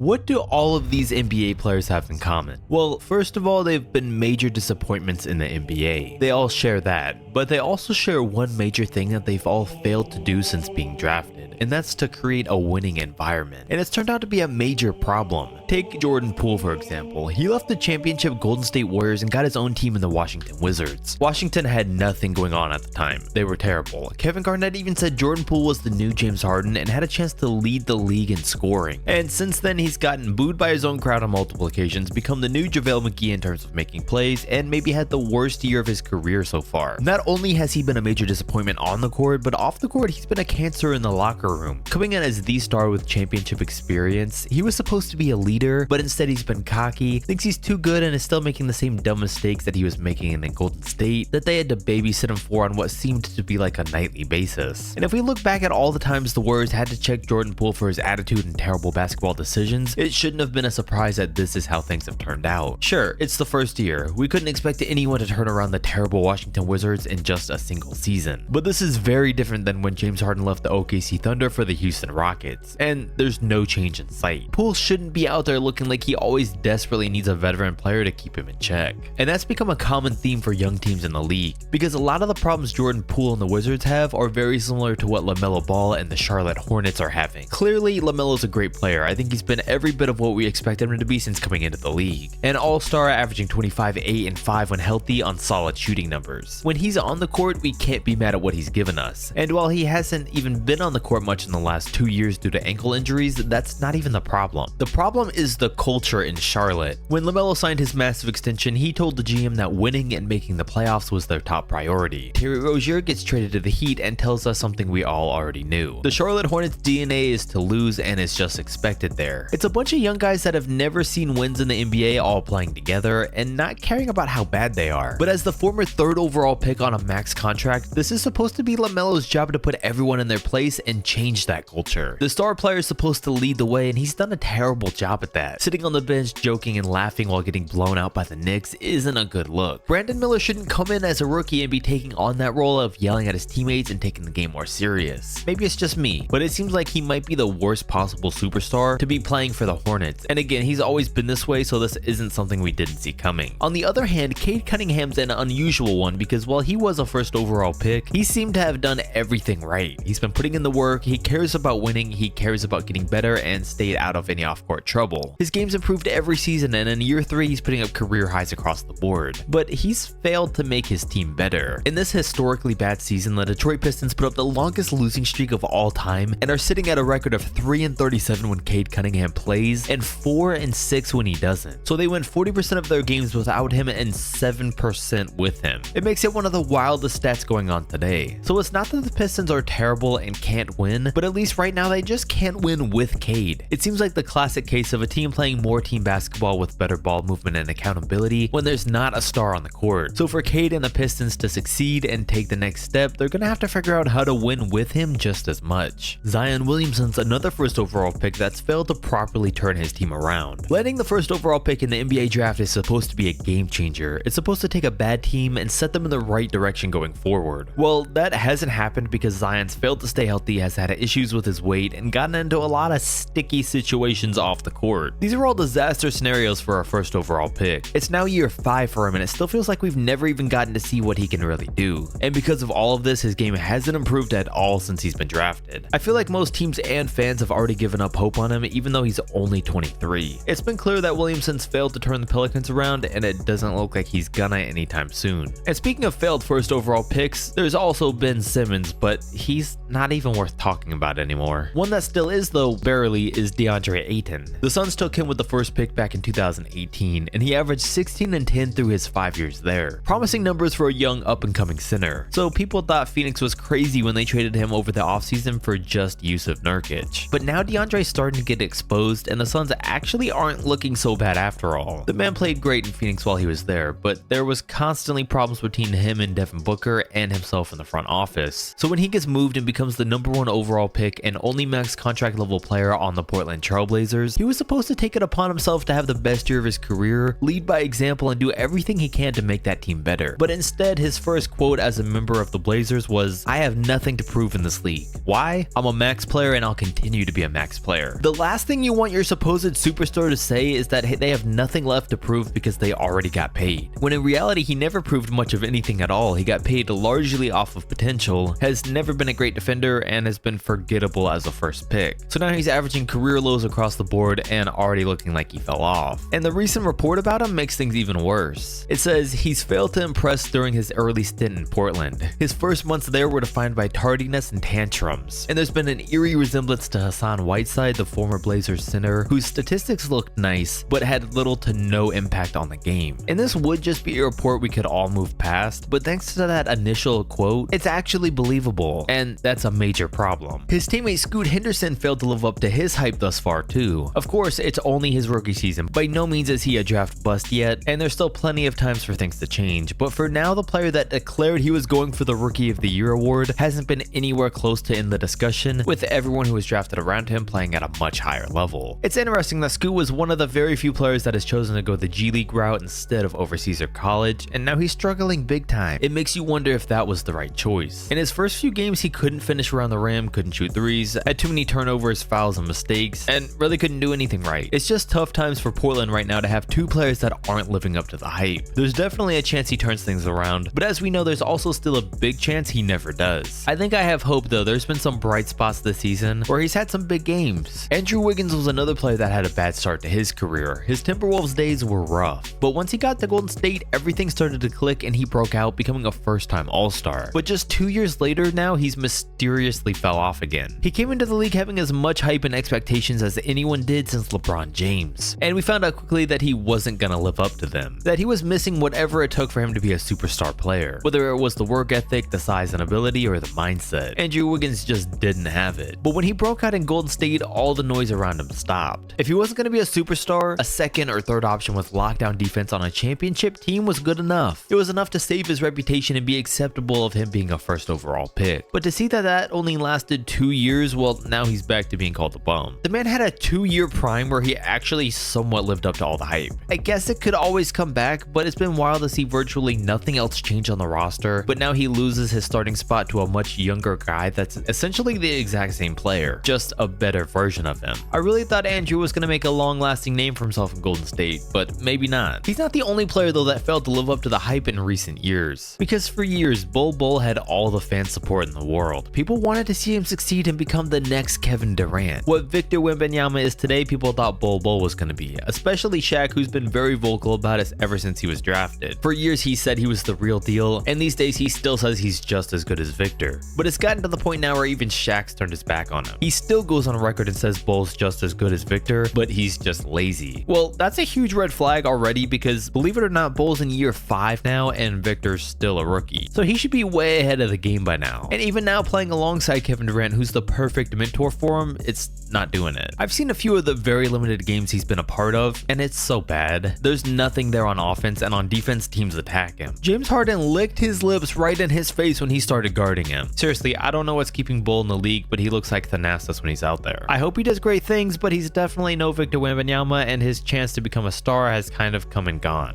What do all of these NBA players have in common? Well, first of all, they've been major disappointments in the NBA. They all share that, but they also share one major thing that they've all failed to do since being drafted, and that's to create a winning environment. And it's turned out to be a major problem. Take Jordan Poole, for example. He left the championship Golden State Warriors and got his own team in the Washington Wizards. Washington had nothing going on at the time. They were terrible. Kevin Garnett even said Jordan Poole was the new James Harden and had a chance to lead the league in scoring. And since then, he's gotten booed by his own crowd on multiple occasions, become the new JaVale McGee in terms of making plays, and maybe had the worst year of his career so far. Not only has he been a major disappointment on the court, but off the court, he's been a cancer in the locker room. Coming in as the star with championship experience, he was supposed to be a leader, but instead he's been cocky, thinks he's too good, and is still making the same dumb mistakes that he was making in Golden State that they had to babysit him for on what seemed to be like a nightly basis. And if we look back at all the times the Warriors had to check Jordan Poole for his attitude and terrible basketball decisions, it shouldn't have been a surprise that this is how things have turned out. Sure, it's the first year. We couldn't expect anyone to turn around the terrible Washington Wizards in just a single season. But this is very different than when James Harden left the OKC Thunder for the Houston Rockets, and there's no change in sight. Poole shouldn't be out there looking like he always desperately needs a veteran player to keep him in check. And that's become a common theme for young teams in the league, because a lot of the problems Jordan Poole and the Wizards have are very similar to what LaMelo Ball and the Charlotte Hornets are having. Clearly, LaMelo's a great player. I think he's been every bit of what we expect him to be since coming into the league. An all-star averaging 25, 8, and 5 when healthy on solid shooting numbers. When he's on the court, we can't be mad at what he's given us. And while he hasn't even been on the court much in the last 2 years due to ankle injuries, that's not even the problem. The problem is the culture in Charlotte. When LaMelo signed his massive extension, he told the GM that winning and making the playoffs was their top priority. Terry Rozier gets traded to the Heat and tells us something we all already knew. The Charlotte Hornets DNA is to lose, and it's just expected there. It's a bunch of young guys that have never seen wins in the NBA all playing together and not caring about how bad they are. But as the former 3rd overall pick on a max contract, this is supposed to be LaMelo's job to put everyone in their place and change that culture. The star player is supposed to lead the way, and he's done a terrible job at that. Sitting on the bench joking and laughing while getting blown out by the Knicks isn't a good look. Brandon Miller shouldn't come in as a rookie and be taking on that role of yelling at his teammates and taking the game more serious. Maybe it's just me, but it seems like he might be the worst possible superstar to be playing for the Hornets. And again, he's always been this way, so this isn't something we didn't see coming. On the other hand, Cade Cunningham's an unusual one because while he was a 1st overall pick, he seemed to have done everything right. He's been putting in the work, he cares about winning, he cares about getting better, and stayed out of any off-court trouble. His game's improved every season, and in year 3 he's putting up career highs across the board. But he's failed to make his team better. In this historically bad season, the Detroit Pistons put up the longest losing streak of all time and are sitting at a record of 3-37 when Cade Cunningham plays and 4-6 when he doesn't. So they win 40% of their games without him and 7% with him. It makes it one of the wildest stats going on today. So it's not that the Pistons are terrible and can't win, but at least right now they just can't win with Cade. It seems like the classic case of a team playing more team basketball with better ball movement and accountability when there's not a star on the court. So for Cade and the Pistons to succeed and take the next step, they're gonna have to figure out how to win with him just as much. Zion Williamson's another 1st overall pick that's failed to properly turn his team around. Landing the 1st overall pick in the NBA draft is supposed to be a game changer. It's supposed to take a bad team and set them in the right direction going forward. Well, that hasn't happened because Zion's failed to stay healthy, has had issues with his weight, and gotten into a lot of sticky situations off the court. These are all disaster scenarios for our 1st overall pick. It's now year 5 for him, and it still feels like we've never even gotten to see what he can really do. And because of all of this, his game hasn't improved at all since he's been drafted. I feel like most teams and fans have already given up hope on him, even though he's only 23. It's been clear that Williamson's failed to turn the Pelicans around, and it doesn't look like he's gonna anytime soon. And speaking of failed 1st overall picks, there's also Ben Simmons, but he's not even worth talking about anymore. One that still is though, barely, is DeAndre Ayton. The Suns took him with the 1st pick back in 2018, and he averaged 16 and 10 through his 5 years there. Promising numbers for a young up-and-coming center. So people thought Phoenix was crazy when they traded him over the offseason for just Jusuf Nurkic. But now DeAndre's starting to get exposed, and the Suns actually aren't looking so bad after all. The man played great in Phoenix while he was there, but there was constantly problems between him and Devin Booker and himself in the front office. So when he gets moved and becomes the #1 overall pick and only max contract level player on the Portland Trailblazers, he was supposed to take it upon himself to have the best year of his career, lead by example, and do everything he can to make that team better. But instead, his first quote as a member of the Blazers was, "I have nothing to prove in this league. Why? I'm a max player and I'll continue to be a max player." The last thing you you want your supposed superstar to say is that they have nothing left to prove because they already got paid. When in reality, he never proved much of anything at all. He got paid largely off of potential, has never been a great defender, and has been forgettable as a first pick. So now he's averaging career lows across the board and already looking like he fell off. And the recent report about him makes things even worse. It says he's failed to impress during his early stint in Portland. His first months there were defined by tardiness and tantrums. And there's been an eerie resemblance to Hassan Whiteside, the former Blazers center, whose statistics looked nice, but had little to no impact on the game. And this would just be a report we could all move past, but thanks to that initial quote, it's actually believable, and that's a major problem. His teammate Scoot Henderson failed to live up to his hype thus far too. Of course, it's only his rookie season. By no means is he a draft bust yet, and there's still plenty of times for things to change, but for now, the player that declared he was going for the Rookie of the Year award hasn't been anywhere close to in the discussion, with everyone who was drafted around him playing at a much higher level. It's interesting that Scoot was one of the very few players that has chosen to go the G League route instead of overseas or college, and now he's struggling big time. It makes you wonder if that was the right choice. In his first few games, he couldn't finish around the rim, couldn't shoot threes, had too many turnovers, fouls, and mistakes, and really couldn't do anything right. It's just tough times for Portland right now to have two players that aren't living up to the hype. There's definitely a chance he turns things around, but as we know, there's also still a big chance he never does. I think I have hope though. There's been some bright spots this season where he's had some big games. Andrew Wiggins was another player that had a bad start to his career. His Timberwolves days were rough, but once he got to Golden State, everything started to click and he broke out, becoming a first-time All-Star. But just 2 years later now, he's mysteriously fell off again. He came into the league having as much hype and expectations as anyone did since LeBron James, and we found out quickly that he wasn't gonna live up to them, that he was missing whatever it took for him to be a superstar player, whether it was the work ethic, the size and ability, or the mindset. Andrew Wiggins just didn't have it. But when he broke out in Golden State, all the noise around him stopped. If he wasn't going to be a superstar, a second or third option with lockdown defense on a championship team was good enough. It was enough to save his reputation and be acceptable of him being a first overall pick. But to see that only lasted 2 years, well, now he's back to being called a bum. The man had a 2-year prime where he actually somewhat lived up to all the hype. I guess it could always come back, but it's been wild to see virtually nothing else change on the roster, but now he loses his starting spot to a much younger guy that's essentially the exact same player, just a better version of him. I really thought Andrew was going to make a long-lasting name for himself in Golden State, but maybe not. He's not the only player though that failed to live up to the hype in recent years, because for years, Bol had all the fan support in the world. People wanted to see him succeed and become the next Kevin Durant. What Victor Wembanyama is today, people thought Bol was going to be, especially Shaq, who's been very vocal about it ever since he was drafted. For years, he said he was the real deal, and these days he still says he's just as good as Victor. But it's gotten to the point now where even Shaq's turned his back on him. He still goes on record and says Bol's just as good as Victor, but he's just lazy. Well, that's a huge red flag already, because believe it or not, Bol's in year 5 now and Victor's still a rookie. So he should be way ahead of the game by now. And even now playing alongside Kevin Durant, who's the perfect mentor for him, it's not doing it. I've seen a few of the very limited games he's been a part of, and it's so bad. There's nothing there on offense, and on defense, teams attack him. James Harden licked his lips right in his face when he started guarding him. Seriously, I don't know what's keeping Bol in the league, but he looks like Thanasis when he's out there. I hope he does great things, but he's definitely no Victor Wembanyama, and his chance to become a star has kind of come and gone.